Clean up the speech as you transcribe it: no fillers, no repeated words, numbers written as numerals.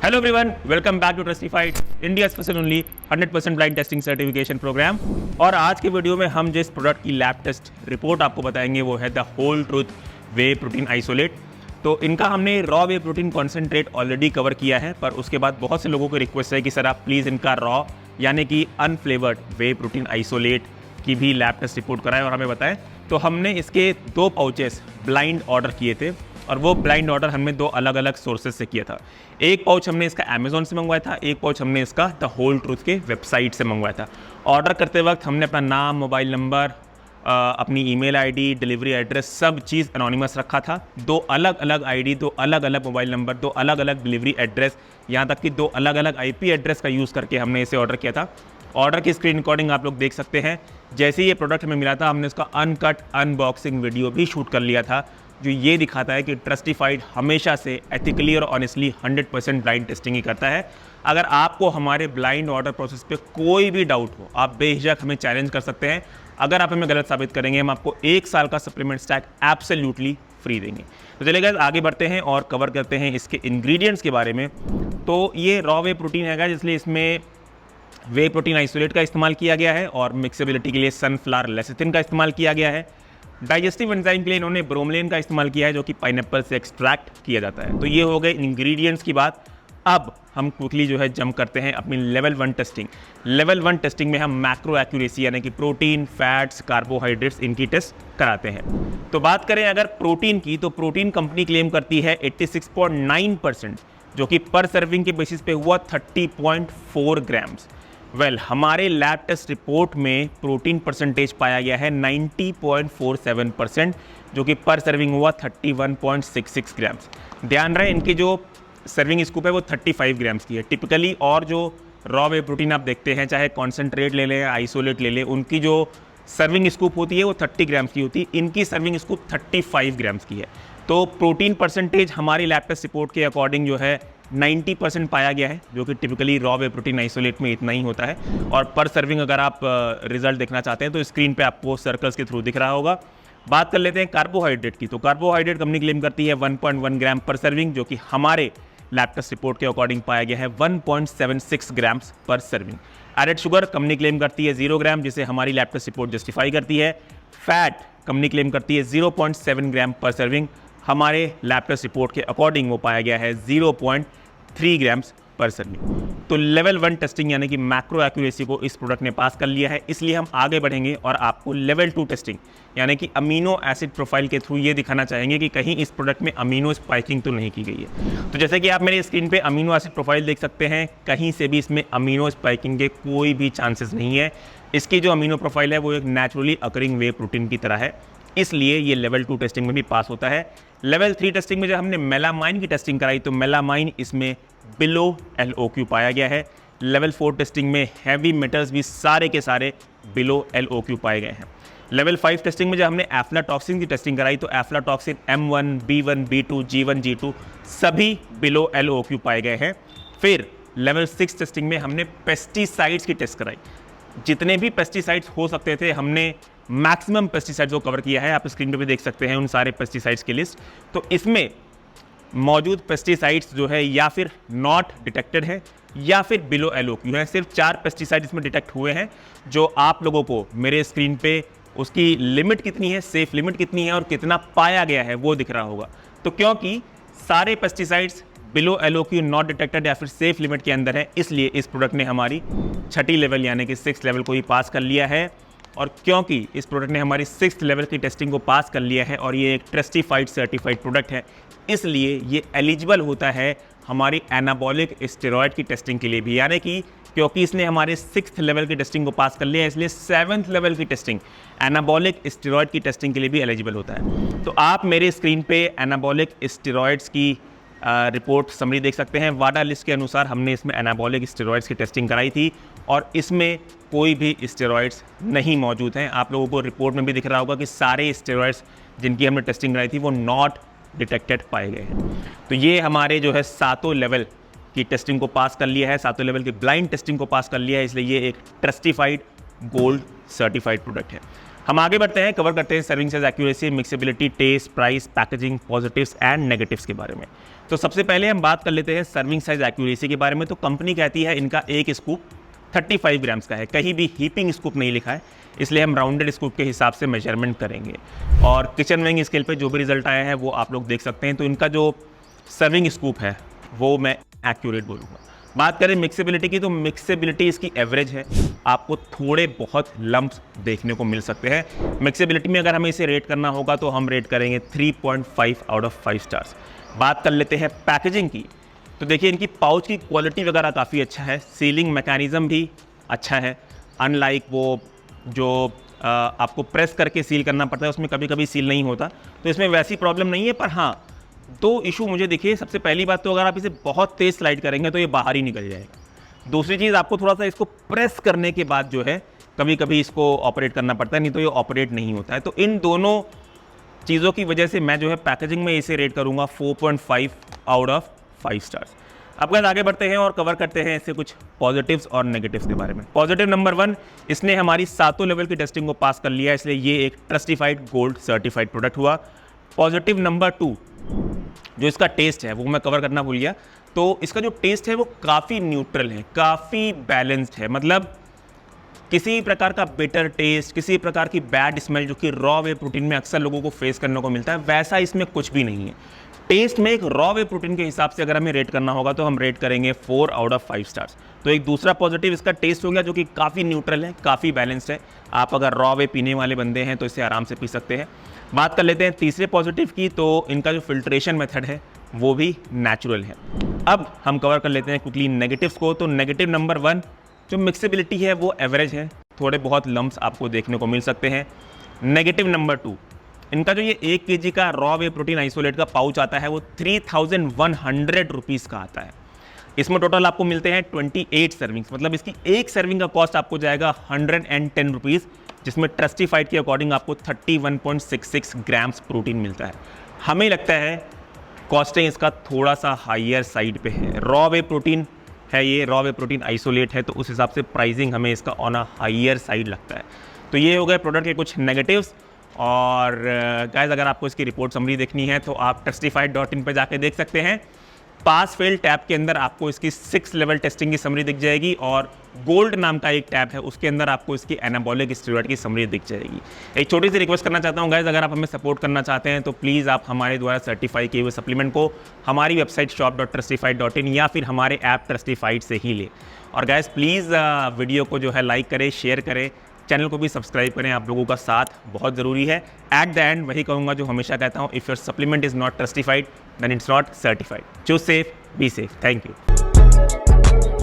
Hello everyone, welcome back to Trustified, India's first and only 100% blind testing certification programme. और आज के video में हम जिस प्रोडक्ट की लैब टेस्ट रिपोर्ट आपको बताएंगे वो है the whole truth whey protein isolate. तो इनका हमने raw whey protein concentrate already cover किया है, पर उसके बाद बहुत से लोगों को रिक्वेस्ट है कि सर आप प्लीज़ इनका रॉ यानी कि अनफ्लेवर्ड वे प्रोटीन आइसोलेट की भी लैब टेस्ट रिपोर्ट कराएं और हमें बताएं। तो हमने इसके 2 पाउचेस ब्लाइंड ऑर्डर किए थे और वो ब्लाइंड ऑर्डर हमने 2 अलग अलग सोर्सेज से किया था। एक पाउच हमने इसका अमेजोन से मंगवाया था, एक पाउच हमने इसका द होल ट्रूथ के वेबसाइट से मंगवाया था। ऑर्डर करते वक्त हमने अपना नाम, मोबाइल नंबर, अपनी ईमेल आईडी, डिलीवरी एड्रेस सब चीज़ एनोनिमस रखा था। 2 अलग अलग आईडी, 2 अलग अलग मोबाइल नंबर, 2 अलग अलग डिलीवरी एड्रेस, यहाँ तक कि 2 अलग अलग आईपी एड्रेस का यूज़ करके हमने इसे ऑर्डर किया था। ऑर्डर की स्क्रीन रिकॉर्डिंग आप लोग देख सकते हैं। जैसे ही ये प्रोडक्ट हमें मिला था हमने इसका अनकट अनबॉक्सिंग वीडियो भी शूट कर लिया था, जो ये दिखाता है कि ट्रस्टिफाइड हमेशा से एथिकली और ऑनेस्टली 100% ब्लाइंड टेस्टिंग ही करता है। अगर आपको हमारे ब्लाइंड ऑर्डर प्रोसेस पे कोई भी डाउट हो, आप बेझिझक हमें चैलेंज कर सकते हैं। अगर आप हमें गलत साबित करेंगे, हम आपको 1 साल का सप्लीमेंट स्टैक एब्सोल्युटली फ्री देंगे। तो चलिए गाइस आगे बढ़ते हैं और कवर करते हैं इसके इंग्रेडिएंट्स के बारे में। तो ये रॉ वे प्रोटीन है गाइस, इसलिए इसमें वे प्रोटीन आइसोलेट का इस्तेमाल किया गया है और मिक्सेबिलिटी के लिए सनफ्लावर लेसिथिन का इस्तेमाल किया गया है। डाइजेस्टिव एंजाइम के लिए इन्होंने ब्रोमलेन का इस्तेमाल किया है, जो कि पाइनएप्पल से एक्सट्रैक्ट किया जाता है। तो ये हो गए इंग्रेडिएंट्स की बात। अब हम क्विकली जो है जंप करते हैं अपनी लेवल 1 टेस्टिंग। लेवल 1 टेस्टिंग में हम मैक्रो एक्यूरेसी यानी कि प्रोटीन, फैट्स, कार्बोहाइड्रेट्स इनकी टेस्ट कराते हैं। तो बात करें अगर प्रोटीन की, तो प्रोटीन कंपनी क्लेम करती है 86.9%, जो कि पर सर्विंग के बेसिस पे हुआ 30.4 ग्राम्स। हमारे लैब टेस्ट रिपोर्ट में प्रोटीन परसेंटेज पाया गया है 90.47%, जो कि पर सर्विंग हुआ 31.66 ग्राम्स। ध्यान रहे इनकी जो सर्विंग स्कूप है वो 35 ग्राम्स की है टिपिकली, और जो रॉ वे प्रोटीन आप देखते हैं, चाहे कॉन्सेंट्रेट ले लें या आइसोलेट ले लें, उनकी जो सर्विंग स्कूप होती है वो 30 ग्राम्स की होती है। इनकी सर्विंग स्कूप 35 ग्राम्स की है। तो प्रोटीन परसेंटेज हमारी लैब टेस्ट रिपोर्ट के अकॉर्डिंग जो है 90% पाया गया है, जो कि typically raw whey protein isolate में इतना ही होता है। और पर सर्विंग अगर आप रिजल्ट देखना चाहते हैं तो स्क्रीन पे आपको सर्कल्स के थ्रू दिख रहा होगा। बात कर लेते हैं कार्बोहाइड्रेट की। तो कार्बोहाइड्रेट कंपनी क्लेम करती है 1.1 ग्राम पर सर्विंग, जो कि हमारे लैब टेस्ट रिपोर्ट के अकॉर्डिंग पाया गया है 1.76 grams per serving. Added sugar company claim करती है 0 ग्राम, जिसे हमारी लैब टेस्ट रिपोर्ट जस्टिफाई करती है। फैट कंपनी क्लेम करती है 0.7 ग्राम पर सर्विंग, हमारे लैब टेस्ट रिपोर्ट के अकॉर्डिंग वो पाया गया है 0.3 ग्राम्स पर सर्विंग। तो लेवल 1 टेस्टिंग यानी कि मैक्रो एक्यूरेसी को इस प्रोडक्ट ने पास कर लिया है। इसलिए हम आगे बढ़ेंगे और आपको लेवल 2 टेस्टिंग यानी कि अमीनो एसिड प्रोफाइल के थ्रू ये दिखाना चाहेंगे कि कहीं इस प्रोडक्ट में अमीनो स्पाइकिंग तो नहीं की गई है। तो जैसे कि आप मेरे स्क्रीन पे अमीनो एसिड प्रोफाइल देख सकते हैं, कहीं से भी इसमें अमीनो स्पाइकिंग के कोई भी चांसेस नहीं है। इसकी जो अमीनो प्रोफाइल है वो एक नेचुरली अकरिंग वे प्रोटीन की तरह है, इसलिए ये लेवल 2 टेस्टिंग में भी पास होता है। लेवल 3 टेस्टिंग में जब हमने मेलामाइन की टेस्टिंग कराई तो मेलामाइन इसमें बिलो LOQ पाया गया है। लेवल 4 टेस्टिंग में हैवी मेटल्स भी सारे के सारे बिलो LOQ पाए गए हैं। लेवल 5 टेस्टिंग में जब हमने एफ्लाटॉक्सिन की टेस्टिंग कराई तो aflatoxin M1, B1, B2, G1, G2 सभी बिलो LOQ पाए गए हैं। फिर लेवल 6 टेस्टिंग में हमने पेस्टिसाइड्स की टेस्ट कराई। जितने भी पेस्टिसाइड्स हो सकते थे हमने मैक्सिमम पेस्टिसाइड्स को कवर किया है। आप स्क्रीन पे भी देख सकते हैं उन सारे पेस्टिसाइड्स की लिस्ट। तो इसमें मौजूद पेस्टिसाइड्स जो है या फिर नॉट डिटेक्टेड है या फिर बिलो LOQ है। सिर्फ 4 पेस्टिसाइड इसमें डिटेक्ट हुए हैं, जो आप लोगों को मेरे स्क्रीन पे उसकी लिमिट कितनी है, सेफ लिमिट कितनी है और कितना पाया गया है वो दिख रहा होगा। तो क्योंकि सारे pesticides below LOQ not detected या फिर सेफ लिमिट के अंदर है, इसलिए इस प्रोडक्ट ने हमारी 6ठी लेवल यानी कि 6th लेवल को ही पास कर लिया है। और क्योंकि इस प्रोडक्ट ने हमारी 6th लेवल की टेस्टिंग को पास कर लिया है और ये एक ट्रस्टिफाइड सर्टिफाइड प्रोडक्ट है, इसलिए ये एलिजिबल होता है हमारी एनाबॉलिक स्टेरॉयड की टेस्टिंग के लिए भी। यानी कि क्योंकि इसने हमारे 6th लेवल की टेस्टिंग को पास कर लिया है, इसलिए 7th लेवल की टेस्टिंग एनाबॉलिक स्टेरॉयड की टेस्टिंग के लिए भी एलिजिबल होता है। तो आप मेरे स्क्रीन पे एनाबॉलिक स्टेरॉयड्स की रिपोर्ट समरी देख सकते हैं। वाडा लिस्ट के अनुसार हमने इसमें एनाबॉलिक स्टेरॉयड्स की टेस्टिंग कराई थी और इसमें कोई भी स्टेरॉयड्स नहीं मौजूद हैं। आप लोगों को रिपोर्ट में भी दिख रहा होगा कि सारे स्टेरॉयड्स जिनकी हमने टेस्टिंग कराई थी वो नॉट डिटेक्टेड पाए गए हैं। तो ये हमारे जो है 7 लेवल की टेस्टिंग को पास कर लिया है, 7 लेवल की ब्लाइंड टेस्टिंग को पास कर लिया है, इसलिए ये एक ट्रस्टिफाइड गोल्ड सर्टिफाइड प्रोडक्ट है। हम आगे बढ़ते हैं, कवर करते हैं serving size accuracy, mixability, taste, price, packaging, positives and negatives के बारे में। तो सबसे पहले हम बात कर लेते हैं सर्विंग साइज एक्यूरेसी के बारे में। तो कंपनी कहती है इनका एक स्कूप 35 ग्राम्स का है, कहीं भी हीपिंग स्कूप नहीं लिखा है, इसलिए हम राउंडेड स्कूप के हिसाब से मेजरमेंट करेंगे। और किचन वेइंग स्केल पे जो भी रिजल्ट आया है वो आप लोग देख सकते हैं। तो इनका जो सर्विंग स्कूप है वो मैं एक्यूरेट बोलूँगा। बात करें मिक्सेबिलिटी की, तो मिक्सेबिलिटी इसकी एवरेज है, आपको थोड़े बहुत लम्प्स देखने को मिल सकते हैं। मिक्सेबिलिटी में अगर हमें इसे रेट करना होगा तो हम रेट करेंगे 3.5 आउट ऑफ 5 स्टार्स। बात कर लेते हैं पैकेजिंग की, तो देखिए इनकी पाउच की क्वालिटी वगैरह काफ़ी अच्छा है, सीलिंग मैकेनिज़्म भी अच्छा है। अनलाइक वो जो आपको प्रेस करके सील करना पड़ता है उसमें कभी कभी सील नहीं होता, तो इसमें वैसी प्रॉब्लम नहीं है। पर हाँ, दो इशू मुझे देखिए। सबसे पहली बात तो अगर आप इसे बहुत तेज़ स्लाइड करेंगे तो ये बाहर ही निकल जाएगा। दूसरी चीज़, आपको थोड़ा सा इसको प्रेस करने के बाद जो है कभी कभी इसको ऑपरेट करना पड़ता है, नहीं तो ये ऑपरेट नहीं होता है। तो इन दोनों चीज़ों की वजह से मैं जो है पैकेजिंग में इसे रेट करूँगा 4.5 आउट ऑफ 5 स्टार्स। अब गाइस आगे बढ़ते हैं और कवर करते हैं इससे कुछ पॉजिटिव्स और नेगेटिव्स के बारे में। पॉजिटिव नंबर 1, इसने हमारी 7 लेवल की टेस्टिंग को पास कर लिया, इसलिए ये एक ट्रस्टिफाइड गोल्ड सर्टिफाइड प्रोडक्ट हुआ। पॉजिटिव नंबर 2, जो इसका टेस्ट है वो मैं कवर करना भूल गया। तो इसका जो टेस्ट है वो काफ़ी न्यूट्रल है, काफ़ी बैलेंस्ड है। मतलब किसी प्रकार का बिटर टेस्ट, किसी प्रकार की बैड स्मेल जो कि रॉ वे प्रोटीन में अक्सर लोगों को फेस करने को मिलता है, वैसा इसमें कुछ भी नहीं है। टेस्ट में एक रॉ वे प्रोटीन के हिसाब से अगर हमें रेट करना होगा तो हम रेट करेंगे 4 आउट ऑफ 5 स्टार्स। तो एक दूसरा पॉजिटिव इसका टेस्ट हो गया, जो कि काफ़ी न्यूट्रल है, काफ़ी बैलेंस्ड है। आप अगर रॉ वे पीने वाले बंदे हैं तो इसे आराम से पी सकते हैं। बात कर लेते हैं तीसरे पॉजिटिव की, तो इनका जो फिल्ट्रेशन मेथड है वो भी नेचुरल है। अब हम कवर कर लेते हैं क्विकली नेगेटिव्स को। तो नेगेटिव नंबर 1, जो मिक्सेबिलिटी है वो एवरेज है, थोड़े बहुत लम्प्स आपको देखने को मिल सकते हैं। नेगेटिव नंबर 2, इनका जो ये 1 kg का रॉ वे प्रोटीन आइसोलेट का पाउच आता है वो 3100 रुपीज़ का आता है। इसमें टोटल आपको मिलते हैं 28 सर्विंग्स, मतलब इसकी एक सर्विंग का कॉस्ट आपको जाएगा 110 रुपीज़, जिसमें ट्रस्टिफाइड के अकॉर्डिंग आपको 31.66 ग्राम्स प्रोटीन मिलता है। हमें लगता है कॉस्टिंग इसका थोड़ा सा हाइयर साइड पे है। रॉ वे प्रोटीन है, ये रॉ वे प्रोटीन आइसोलेट है, तो उस हिसाब से प्राइसिंग हमें इसका ऑन अ हाइयर साइड लगता है। तो ये हो गए प्रोडक्ट के कुछ नेगेटिव्स। और गाइस अगर आपको इसकी रिपोर्ट समरी देखनी है तो आप टेस्टिफाइड.in पे जाके देख सकते हैं। पास फेल टैब के अंदर आपको इसकी 6 लेवल टेस्टिंग की समरी दिख जाएगी, और गोल्ड नाम का एक टैब है उसके अंदर आपको इसकी एनाबॉलिक स्टेरॉइड की समरी दिख जाएगी। एक छोटी सी रिक्वेस्ट करना चाहता हूँ गाइस, अगर आप हमें सपोर्ट करना चाहते हैं तो प्लीज़ आप हमारे द्वारा सर्टिफाई किए हुए सप्लीमेंट को हमारी वेबसाइट shop.trustified.in या फिर हमारे ऐप ट्रस्टिफाइड से ही लें। और गाइस प्लीज़ वीडियो को जो है लाइक करें, शेयर करें, चैनल को भी सब्सक्राइब करें, आप लोगों का साथ बहुत ज़रूरी है। एट द एंड वही कहूँगा जो हमेशा कहता हूँ, if your supplement is not trustified then it's not certified. Choose safe, be safe. Thank you.